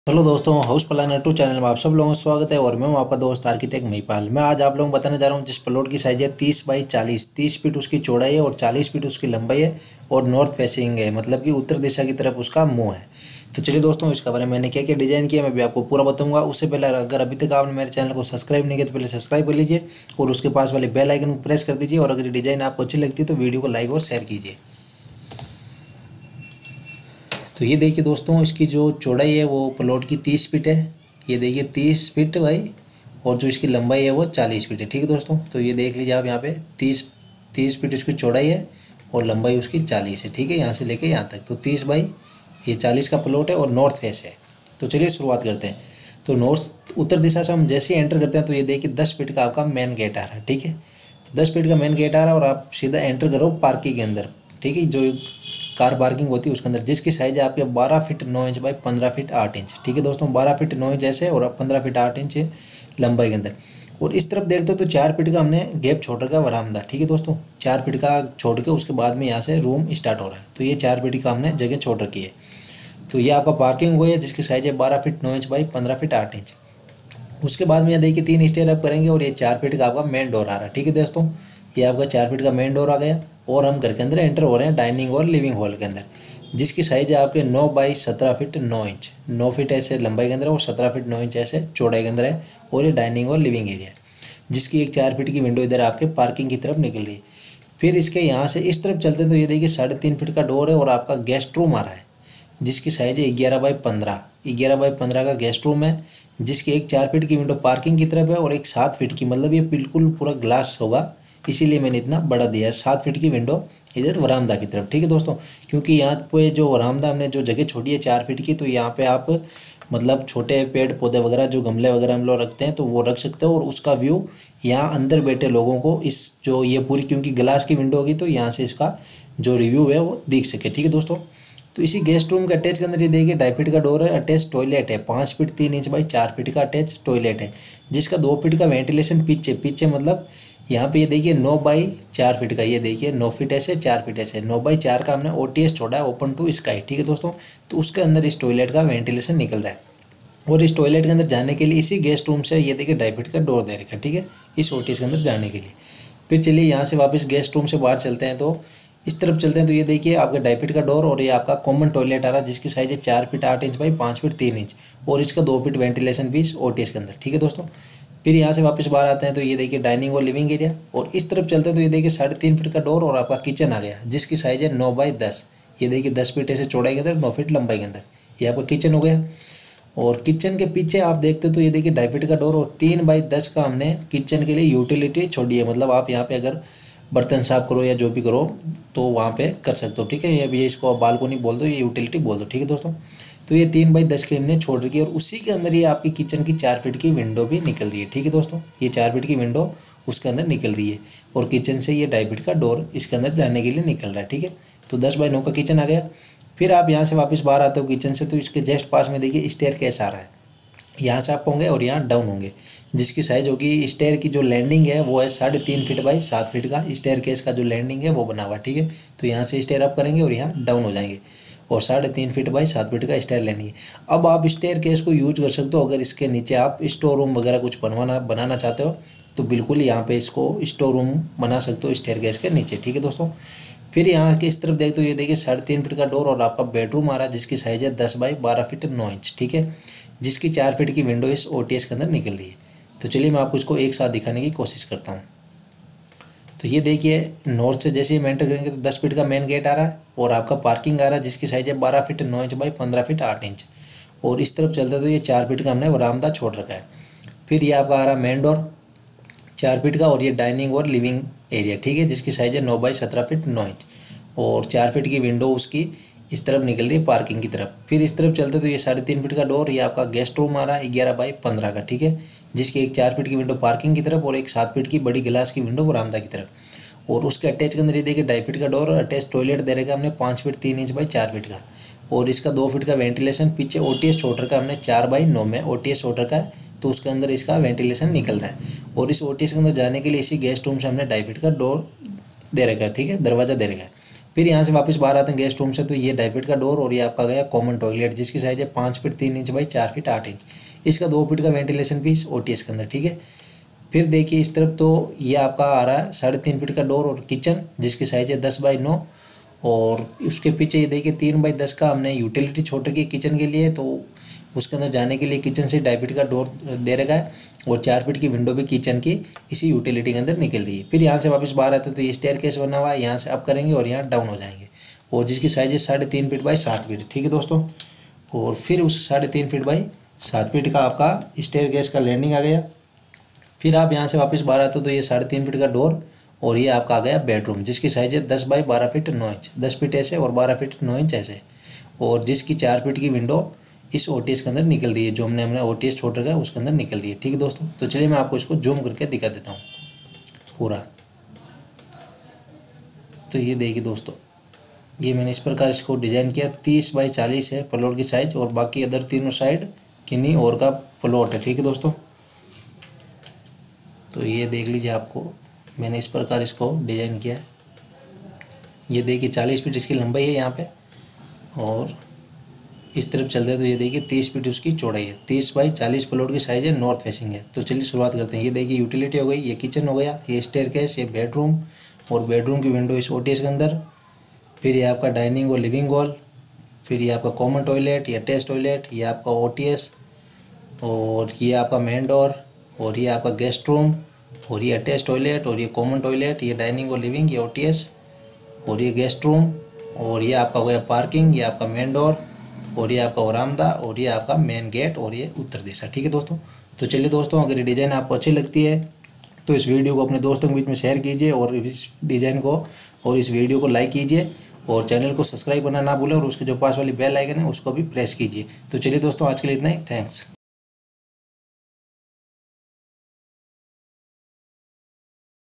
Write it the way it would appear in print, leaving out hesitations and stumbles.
Hello दोस्तों, house planner 2 channel में आप सब लोगों का स्वागत है। और मैं हूं आपका दोस्त आर्किटेक्ट महिपाल। मैं आज आप लोगों को बताने जा रहा हूं जिस प्लॉट की साइज है 30 बाई 40, 30 फीट उसकी चौड़ाई है और 40 फीट उसकी लंबाई है और नॉर्थ फेसिंग है, मतलब कि उत्तर दिशा की तरफ उसका मुंह है। तो चलिए दोस्तों, इसका बारे में मैंने क्या क्या डिज़ाइन किया मैं भी आपको पूरा बताऊंगा। उससे पहले अगर अभी तक आपने मेरे चैनल को सब्सक्राइब नहीं किया तो पहले सब्सक्राइब कर लीजिए और उसके पास वाले बेल आइकन को प्रेस कर दीजिए। और अगर डिज़ाइन आपको अच्छी लगती है तो वीडियो को लाइक और शेयर कीजिए। तो ये देखिए दोस्तों, इसकी जो चौड़ाई है वो प्लॉट की 30 फीट है। ये देखिए 30 फीट भाई, और जो इसकी लंबाई है वो 40 फीट है। ठीक है दोस्तों, तो ये देख लीजिए आप यहाँ पे 30 फीट उसकी चौड़ाई है और लंबाई उसकी 40 है। ठीक है, यहाँ से लेके यहाँ तक तो 30 बाई ये 40 का प्लॉट है और नॉर्थ फेस है। तो चलिए शुरुआत करते हैं। तो नॉर्थ उत्तर दिशा से हम जैसे ही एंटर करते हैं तो ये देखिए 10 फीट का आपका मेन गेट आ रहा है। ठीक है, तो 10 फीट का मेन गेट आ रहा है और आप सीधा एंटर करो पार्किंग के अंदर। ठीक है, जो कार पार्किंग होती है उसके अंदर, जिसकी साइज है आपके 12 feet 9 inch by 15 feet 8 inch. ठीक है दोस्तों, 12 फीट 9 इंच ऐसे और 15 फीट 8 इंच लंबाई के अंदर। और इस तरफ देखते हो तो 4 फीट का हमने गैप छोड़ रखा है वरामदा। ठीक है दोस्तों, 4 फीट का छोड़ के उसके बाद में यहाँ से रूम स्टार्ट हो रहा है। तो ये 4 फीट का हमने जगह छोड़ रखी है। तो ये आपका पार्किंग हुई है जिसकी साइज है 12 feet 9 inch by 15 feet 8 inch. उसके बाद में यहाँ देखिए 3 स्टेयर अप करेंगे और ये 4 फीट का आपका मेन डोर आ रहा है। ठीक है दोस्तों, ये आपका 4 फीट का मेन डोर आ गया और हम घर के अंदर एंटर हो रहे हैं डाइनिंग और लिविंग हॉल के अंदर, जिसकी साइज है आपके 9 बाई 17 फीट 9 इंच। 9 फीट ऐसे लंबाई के अंदर है और 17 फीट 9 इंच ऐसे चौड़ाई के अंदर है। और ये डाइनिंग और लिविंग एरिया है, जिसकी एक 4 फीट की विंडो इधर आपके पार्किंग की तरफ निकल रही है। फिर इसके यहाँ से इस तरफ चलते हैं तो ये देखिए 3.5 फीट का डोर है और आपका गेस्ट रूम आ रहा है, जिसकी साइज है 11 बाई 15। 11 बाई 15 का गेस्ट रूम है, जिसकी एक 4 फीट की विंडो पार्किंग की तरफ है और एक 7 फीट की, मतलब ये बिल्कुल पूरा ग्लास होगा, इसीलिए मैंने इतना बड़ा दिया है। 7 फीट की विंडो इधर वरामदा की तरफ। ठीक है दोस्तों, क्योंकि यहाँ पे जो वरामदा हमने जो जगह छोड़ी है 4 फीट की, तो यहाँ पे आप मतलब छोटे पेड़ पौधे वगैरह जो गमले वगैरह हम लोग रखते हैं तो वो रख सकते हो और उसका व्यू यहाँ अंदर बैठे लोगों को इस जो ये पूरी, क्योंकि ग्लास की विंडो होगी तो यहाँ से इसका जो रिव्यू है वो दिख सके। ठीक है दोस्तों, तो इसी गेस्ट रूम के अटैच के अंदर ये देखिए 2.5 फीट का डोर है, अटैच टॉयलेट है, 5 फीट 3 इंच बाई 4 फीट का अटैच टॉयलेट है, जिसका 2 फीट का वेंटिलेशन पीछे पीछे, मतलब यहाँ पे ये देखिए 9 बाई 4 फीट का, ये देखिए 9 फीट ऐसे 4 फीट ऐसे 9 बाई 4 का हमने OTS छोड़ा है, ओपन टू स्काई। ठीक है दोस्तों, तो उसके अंदर इस टॉयलेट का वेंटिलेशन निकल रहा है। और इस टॉयलेट के अंदर जाने के लिए इसी गेस्ट रूम से ये देखिए 2.5 फीट का डोर दे रखा है। ठीक है, इस OTS के अंदर जाने के लिए। फिर चलिए यहाँ से वापस गेस्ट रूम से बाहर चलते हैं, तो इस तरफ चलते हैं तो ये देखिए आपका 2.5 फीट का डोर और ये आपका कॉमन टॉयलेट आ रहा है, जिसकी साइज है 4 feet 8 inch by 5 feet 3 inch और इसका 2 फीट वेंटिलेशन भी इस OTS के अंदर। ठीक है दोस्तों, फिर यहाँ से वापस बाहर आते हैं तो ये देखिए डाइनिंग और लिविंग एरिया, और इस तरफ चलते हैं तो ये देखिए 3.5 फीट का डोर और आपका किचन आ गया, जिसकी साइज है 9 बाई 10। ये देखिए 10 फीट ऐसे चौड़ाई के अंदर 9 फीट लंबाई के अंदर ये आपका किचन हो गया। और किचन के पीछे आप देखते हो तो ये देखिए 2.5 फीट का डोर और 3 बाई 10 का हमने किचन के लिए यूटिलिटी छोड़ी है, मतलब आप यहाँ पे अगर बर्तन साफ करो या जो भी करो तो वहाँ पे कर सकते हो। ठीक है, ये इसको बालकोनी बोल दो, ये यूटिलिटी बोल दो। ठीक है दोस्तों, तो ये 3 बाई 10 की हमने छोड़ रखी है और उसी के अंदर ये आपकी किचन की 4 फीट की विंडो भी निकल रही है। ठीक है दोस्तों, ये 4 फीट की विंडो उसके अंदर निकल रही है और किचन से ये 2.5 फीट का डोर इसके अंदर जाने के लिए निकल रहा है। ठीक है, तो 10 बाई 9 का किचन आ गया। फिर आप यहाँ से वापस बाहर आते हो किचन से तो इसके जस्ट पास में देखिए स्टेयर केस आ रहा है, यहाँ से आप होंगे और यहाँ डाउन होंगे, जिसकी साइज होगी स्टेयर की जो लैंडिंग है वो है 3.5 फीट बाई 7 फीट का स्टेयर केस का जो लैंडिंग है वो बना हुआ। ठीक है, तो यहाँ से स्टेयर अप करेंगे और यहाँ डाउन हो जाएंगे और 3.5 फीट बाई 7 फीट का स्टेयर लेनी है। अब आप स्टेयर केस को यूज कर सकते हो अगर इसके नीचे आप स्टोर रूम वगैरह कुछ बनाना चाहते हो तो बिल्कुल यहाँ पे इसको स्टोर रूम बना सकते हो स्टेयर केस के नीचे। ठीक है दोस्तों, फिर यहाँ के इस तरफ देखते हो ये देखिए 3.5 फीट का डोर और आपका बेडरूम आ रहा है, जिसकी साइज है 10 बाई 12 फीट 9 इंच। ठीक है, जिसकी 4 फीट की विंडो इस OTS के अंदर निकल रही है। तो चलिए मैं आपको इसको एक साथ दिखाने की कोशिश करता हूँ। तो ये देखिए नॉर्थ से जैसे ही हम एंटर करेंगे तो 10 फीट का मेन गेट आ रहा है और आपका पार्किंग आ रहा है, जिसकी साइज है 12 feet 9 inch by 15 feet 8 inch. और इस तरफ चलते तो ये 4 फीट का हमने बरामदा छोड़ रखा है। फिर ये आपका आ रहा है मेन डोर 4 फीट का और ये डाइनिंग और लिविंग एरिया। ठीक है, जिसकी साइज है 9 बाई 17 फीट 9 इंच और 4 फीट की विंडो उसकी इस तरफ निकल रही है पार्किंग की तरफ। फिर इस तरफ चलते तो ये 3.5 फीट का डोर, ये आपका गेस्ट रूम आ रहा है 11 बाई 15 का। ठीक है, जिसकी एक 4 फीट की विंडो पार्किंग की तरफ और एक 7 फीट की बड़ी गिलास की विंडो बरामदा की तरफ। और उसके अटैच के अंदर ये देखिए 2.5 फीट का डोर और अटैच टॉयलेट दे रखा हमने 5 फीट 3 इंच बाई 4 फीट का और इसका 2 फीट का वेंटिलेशन पीछे OTS छोड़ रखा हमने 4 बाई 9 में OTS छोड़ रखा है, तो उसके अंदर इसका वेंटिलेशन निकल रहा है। और इस OTS के अंदर जाने के लिए इसी गेस्ट रूम से हमने 2.5 फीट का डोर दे रखा है। ठीक है, दरवाज़ा दे रखा है, फिर यहाँ से वापस बाहर आते हैं गेस्ट रूम से, तो ये 2.5 फीट का डोर और ये आपका गया कॉमन टॉयलेट जिसकी साइज है 5 feet 3 inch by 4 feet 8 inch. इसका 2 फीट का वेंटिलेशन भी इस ओटीएस के अंदर, ठीक है। फिर देखिए इस तरफ तो ये आपका आ रहा है 3.5 फीट का डोर और किचन जिसकी साइज है 10 बाई 9, और उसके पीछे ये देखिए 3 बाई 10 का हमने यूटिलिटी छोड़ रखी है किचन के लिए, तो उसके अंदर जाने के लिए किचन से 2.5 फीट का डोर दे रखा है, और 4 फीट की विंडो भी किचन की इसी यूटिलिटी के अंदर निकल रही है। फिर यहाँ से वापस बाहर आते हैं तो ये स्टेयरकेस बना हुआ है, यहाँ से अप करेंगे और यहाँ डाउन हो जाएंगे, और जिसकी साइज है 3.5 फीट बाई 7 फीट, ठीक है दोस्तों। और फिर उस 3.5 फीट बाई 7 फीट का आपका स्टेयरकेस का लैंडिंग आ गया। फिर आप यहाँ से वापस बाहर आते हो तो ये 3.5 फीट का डोर और ये आपका आ गया बेडरूम जिसकी साइज है 10 बाई 12 फीट 9 इंच, 10 फीट ऐसे और 12 फीट 9 इंच ऐसे, और जिसकी 4 फीट की विंडो इस ओटीएस के अंदर निकल रही है, जो हमने ओटीएस छोड़ रखा है उसके अंदर निकल रही है, ठीक है दोस्तों। तो चलिए मैं आपको इसको जूम करके दिखा देता हूँ पूरा। तो ये देखिए दोस्तों, ये मैंने इस प्रकार इसको डिज़ाइन किया, 30 बाई 40 है प्लॉट की साइज, और बाकी अदर तीनों साइड किन्हीं और का प्लॉट है, ठीक है दोस्तों। तो ये देख लीजिए, आपको मैंने इस प्रकार इसको डिज़ाइन किया है। ये देखिए 40 फीट इसकी लंबाई है यहाँ पे, और इस तरफ चलते हैं तो ये देखिए 30 फीट उसकी चौड़ाई है। 30 बाई 40 प्लॉट की साइज़ है, नॉर्थ फेसिंग है। तो चलिए शुरुआत करते हैं। ये देखिए यूटिलिटी हो गई, ये किचन हो गया, ये स्टेयरकेस, ये बेडरूम, और बेडरूम की विंडो इस ओटीएस के अंदर। फिर ये आपका डाइनिंग और लिविंग हॉल, फिर ये आपका कॉमन टॉयलेट, ये अटैच टॉयलेट, ये आपका ओटीएस, और ये आपका मेन डोर, और ये आपका गेस्ट रूम, और ये अटैच टॉयलेट, और ये कॉमन टॉयलेट, ये डाइनिंग और लिविंग, ये ओटीएस, और ये गेस्ट रूम, और ये आपका हो गया पार्किंग, ये आपका मेन डोर, और ये आपका वरामदा, और ये आपका मेन गेट, और ये उत्तर दिशा, ठीक है दोस्तों। तो चलिए दोस्तों, अगर ये डिज़ाइन आपको अच्छी लगती है तो इस वीडियो को अपने दोस्तों के बीच में शेयर कीजिए, और इस डिज़ाइन को और इस वीडियो को लाइक कीजिए, और चैनल को सब्सक्राइब करना ना भूलें, और उसके जो पास वाली बेल आइकन है उसको भी प्रेस कीजिए। तो चलिए दोस्तों, आज के लिए इतना ही, थैंक्स।